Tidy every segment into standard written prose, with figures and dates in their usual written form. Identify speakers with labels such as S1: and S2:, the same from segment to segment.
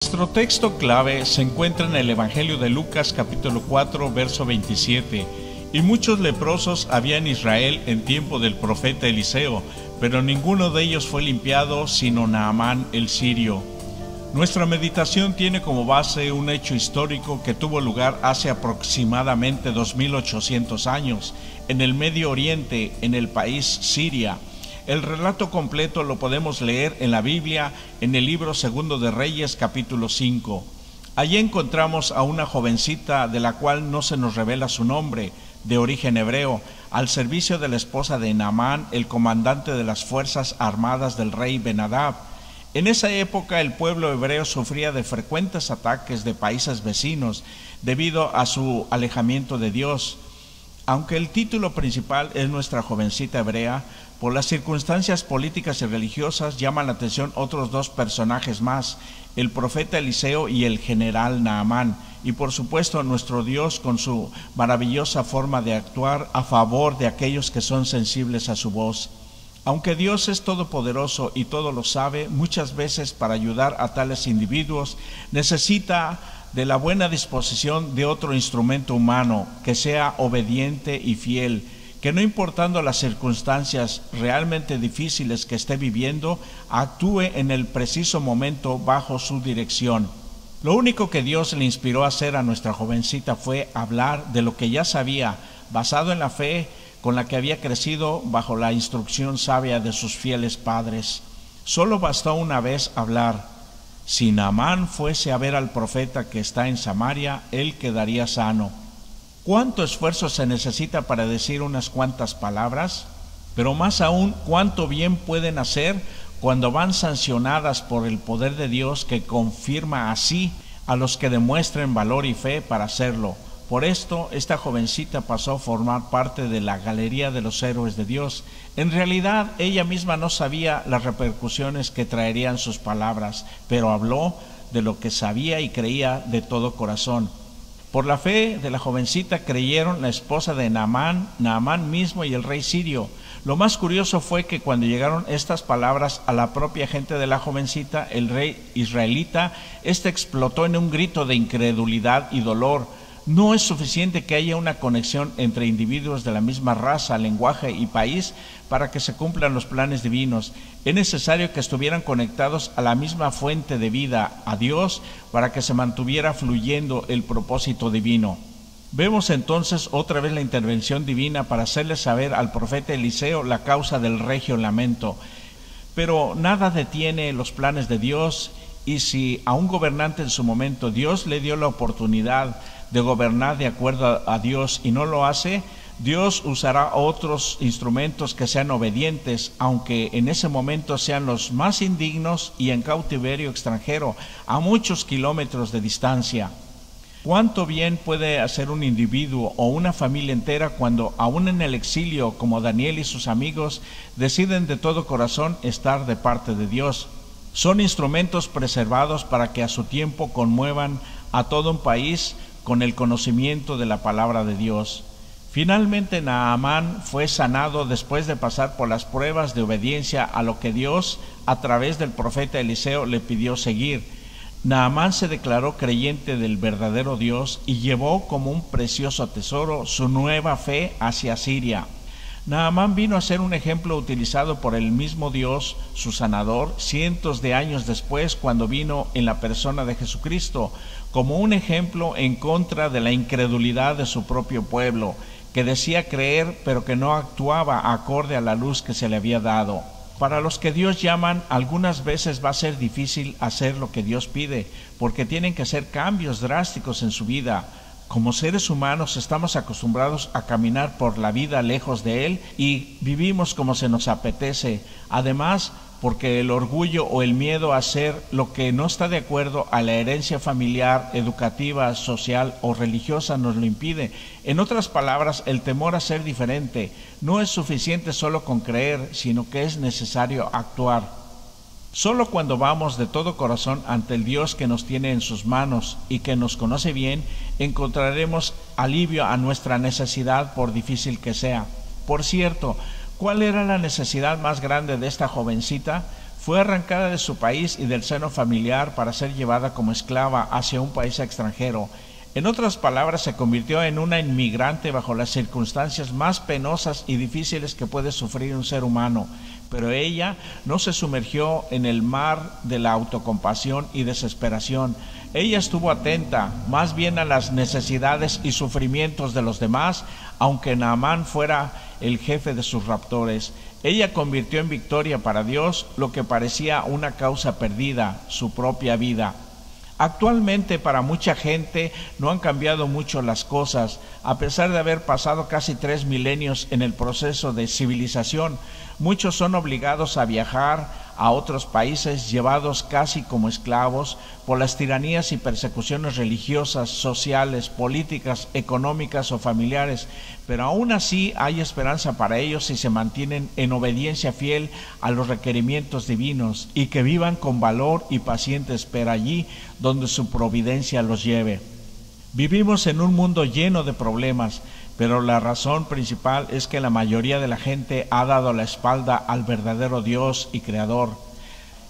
S1: Nuestro texto clave se encuentra en el Evangelio de Lucas capítulo 4 verso 27. Y muchos leprosos había en Israel en tiempo del profeta Eliseo, pero ninguno de ellos fue limpiado sino Naamán el sirio. Nuestra meditación tiene como base un hecho histórico que tuvo lugar hace aproximadamente 2800 años en el Medio Oriente, en el país Siria. El relato completo lo podemos leer en la Biblia, en el libro Segundo de Reyes, capítulo 5. Allí encontramos a una jovencita de la cual no se nos revela su nombre, de origen hebreo, al servicio de la esposa de Naamán, el comandante de las fuerzas armadas del rey Ben-Hadad. En esa época el pueblo hebreo sufría de frecuentes ataques de países vecinos debido a su alejamiento de Dios. Aunque el título principal es nuestra jovencita hebrea, por las circunstancias políticas y religiosas llaman la atención otros dos personajes más, el profeta Eliseo y el general Naamán, y por supuesto nuestro Dios con su maravillosa forma de actuar a favor de aquellos que son sensibles a su voz. Aunque Dios es todopoderoso y todo lo sabe, muchas veces para ayudar a tales individuos necesita de la buena disposición de otro instrumento humano que sea obediente y fiel, que no importando las circunstancias realmente difíciles que esté viviendo, actúe en el preciso momento bajo su dirección. Lo único que Dios le inspiró a hacer a nuestra jovencita fue hablar de lo que ya sabía, basado en la fe con la que había crecido bajo la instrucción sabia de sus fieles padres. Solo bastó una vez hablar: si Naamán fuese a ver al profeta que está en Samaria, él quedaría sano. ¿Cuánto esfuerzo se necesita para decir unas cuantas palabras? Pero más aún, ¿cuánto bien pueden hacer cuando van sancionadas por el poder de Dios que confirma así a los que demuestren valor y fe para hacerlo? Por esto, esta jovencita pasó a formar parte de la galería de los héroes de Dios. En realidad, ella misma no sabía las repercusiones que traerían sus palabras, pero habló de lo que sabía y creía de todo corazón. Por la fe de la jovencita creyeron la esposa de Naamán, Naamán mismo y el rey sirio. Lo más curioso fue que cuando llegaron estas palabras a la propia gente de la jovencita, el rey israelita, explotó en un grito de incredulidad y dolor. No es suficiente que haya una conexión entre individuos de la misma raza, lenguaje y país para que se cumplan los planes divinos. Es necesario que estuvieran conectados a la misma fuente de vida, a Dios, para que se mantuviera fluyendo el propósito divino. Vemos entonces otra vez la intervención divina para hacerle saber al profeta Eliseo la causa del regio lamento. Pero nada detiene los planes de Dios, y si a un gobernante en su momento Dios le dio la oportunidad de gobernar de acuerdo a Dios y no lo hace, Dios usará otros instrumentos que sean obedientes, aunque en ese momento sean los más indignos y en cautiverio extranjero, a muchos kilómetros de distancia. ¿Cuánto bien puede hacer un individuo o una familia entera cuando, aún en el exilio, como Daniel y sus amigos, deciden de todo corazón estar de parte de Dios? Son instrumentos preservados para que a su tiempo conmuevan a todo un país con el conocimiento de la palabra de Dios. Finalmente Naamán fue sanado después de pasar por las pruebas de obediencia a lo que Dios, a través del profeta Eliseo, le pidió seguir. Naamán se declaró creyente del verdadero Dios y llevó como un precioso tesoro su nueva fe hacia Siria. Naamán vino a ser un ejemplo utilizado por el mismo Dios, su sanador, cientos de años después, cuando vino en la persona de Jesucristo, como un ejemplo en contra de la incredulidad de su propio pueblo, que decía creer pero que no actuaba acorde a la luz que se le había dado. Para los que Dios llaman, algunas veces va a ser difícil hacer lo que Dios pide, porque tienen que hacer cambios drásticos en su vida. Como seres humanos estamos acostumbrados a caminar por la vida lejos de Él y vivimos como se nos apetece. Además, porque el orgullo o el miedo a hacer lo que no está de acuerdo a la herencia familiar, educativa, social o religiosa nos lo impide. En otras palabras, el temor a ser diferente. No es suficiente solo con creer, sino que es necesario actuar. Solo cuando vamos de todo corazón ante el Dios que nos tiene en sus manos y que nos conoce bien, encontraremos alivio a nuestra necesidad, por difícil que sea. Por cierto, ¿cuál era la necesidad más grande de esta jovencita? Fue arrancada de su país y del seno familiar para ser llevada como esclava hacia un país extranjero. En otras palabras, se convirtió en una inmigrante bajo las circunstancias más penosas y difíciles que puede sufrir un ser humano. Pero ella no se sumergió en el mar de la autocompasión y desesperación. Ella estuvo atenta más bien a las necesidades y sufrimientos de los demás, aunque Naamán fuera el jefe de sus raptores. Ella convirtió en victoria para Dios lo que parecía una causa perdida, su propia vida. Actualmente para mucha gente no han cambiado mucho las cosas, a pesar de haber pasado casi 3 milenios en el proceso de civilización. Muchos son obligados a viajar a otros países, llevados casi como esclavos por las tiranías y persecuciones religiosas, sociales, políticas, económicas o familiares, pero aún así hay esperanza para ellos si se mantienen en obediencia fiel a los requerimientos divinos y que vivan con valor y paciente espera allí donde su providencia los lleve. Vivimos en un mundo lleno de problemas, pero la razón principal es que la mayoría de la gente ha dado la espalda al verdadero Dios y Creador.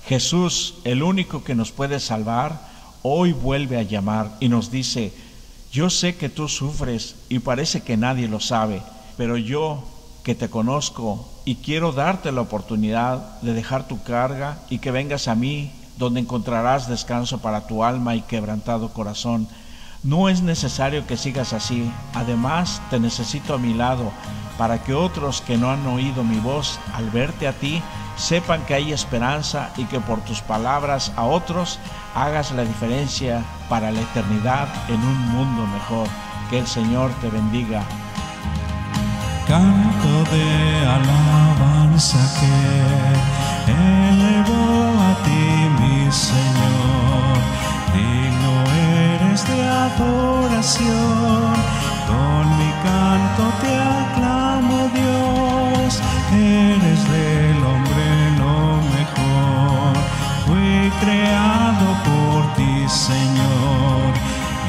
S1: Jesús, el único que nos puede salvar, hoy vuelve a llamar y nos dice: yo sé que tú sufres y parece que nadie lo sabe, pero yo, que te conozco y quiero darte la oportunidad de dejar tu carga y que vengas a mí, donde encontrarás descanso para tu alma y quebrantado corazón. No es necesario que sigas así. Además, te necesito a mi lado para que otros que no han oído mi voz al verte a ti sepan que hay esperanza y que por tus palabras a otros hagas la diferencia para la eternidad en un mundo mejor. Que el Señor te bendiga.
S2: Canto de alabanza que elevo a ti, mi Señor. Digno eres de adoración, con mi canto te aclamo, Dios. Eres del hombre lo mejor, fui creado por ti, Señor.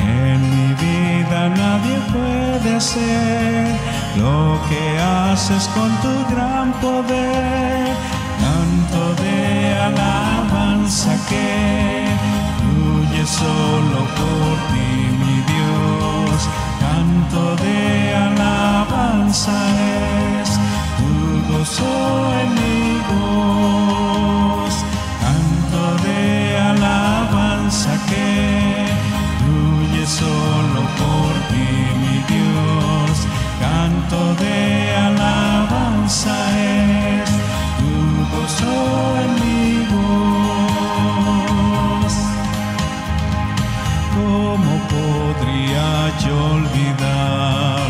S2: En mi vida nadie puede hacer lo que haces con tu gran poder. Canto de alabanza que fluye solo por ti, mi Dios. Canto de alabanza es tu gozo en mi voz. Canto de alabanza que fluye solo por ti, mi Dios. Canto de alabanza es tu gozo en mi voz. ¿Cómo podría yo olvidar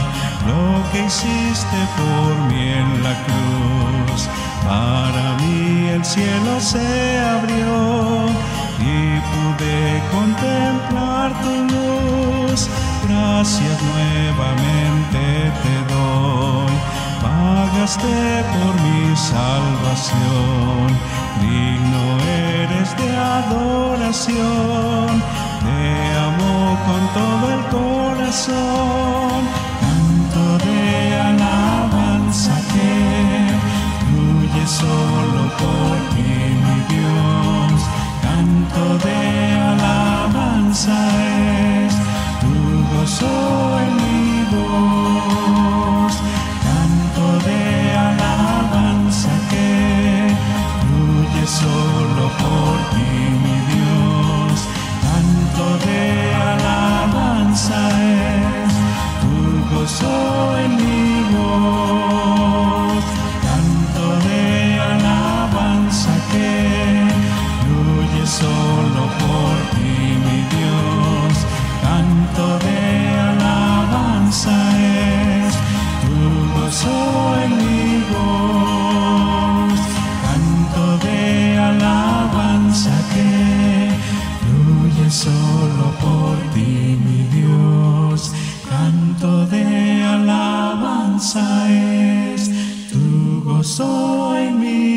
S2: lo que hiciste por mí en la cruz? Para mí el cielo se abrió y pude contemplar tu luz. Gracias nuevamente te doy, pagaste por mi salvación. Digno eres de adoración, te amo con todo el corazón. Canto de alabanza que fluye solo por ti, mi Dios. Canto de alabanza es tu gozo en mi voz. Canto de alabanza que fluye solo por ti, mi Dios. Canto de alabanza es tu gozo en mi voz. Canto de alabanza que fluye solo por ti, mi Dios. Canto de alabanza es tu gozo en mi voz. Canto de alabanza que fluye solo por ti, mi Dios. Canto de alabanza es tu gozo en mi